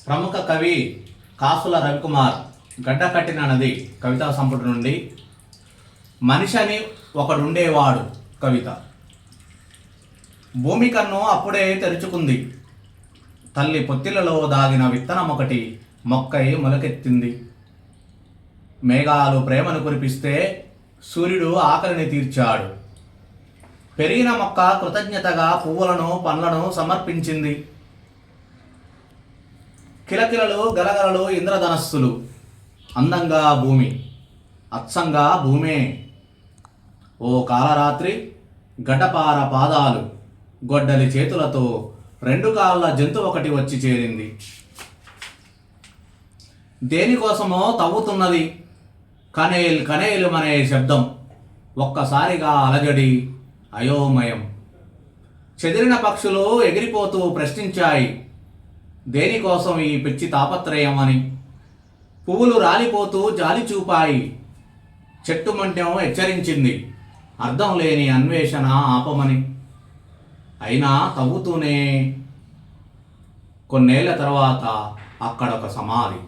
ప్రముఖ కవి కాసుల రవికుమార్ గడ్డ కట్టిన నది కవితా సంపుటి నుండి మనిషని ఒకడుండేవాడు కవిత. భూమి కన్ను అప్పుడే తెరుచుకుంది. తల్లి పొత్తిలలో దాగిన విత్తనం ఒకటి మొక్కై మొలకెత్తింది. మేఘాలు ప్రేమను కురిపిస్తే సూర్యుడు ఆకలిని తీర్చాడు. పెరిగిన మొక్క కృతజ్ఞతగా పువ్వులను పండ్లను సమర్పించింది. కిలకిలలు గలగలలు ఇంద్రధనస్సులు. అందంగా భూమి, అచ్చంగా భూమే. ఓ కాలరాత్రి గడ్డపార పాదాలు గొడ్డలి చేతులతో 2 కాళ్ళ జంతు ఒకటి వచ్చి చేరింది. దేనికోసమో తవ్వుతున్నది. కనేల్ కనేలు అనే శబ్దం. ఒక్కసారిగా అలజడి, అయోమయం. చెదిరిన పక్షులు ఎగిరిపోతూ ప్రశ్నించాయి, దేనికోసం ఈ పిచ్చి తాపత్రయం అని. పువ్వులు రాలిపోతూ జాలి చూపాయి. చెట్టు మంటెం హెచ్చరించింది, అర్థం లేని అన్వేషణ ఆపమని. అయినా తవ్వుతూనే. కొన్నేళ్ల తర్వాత అక్కడొక సమాధి.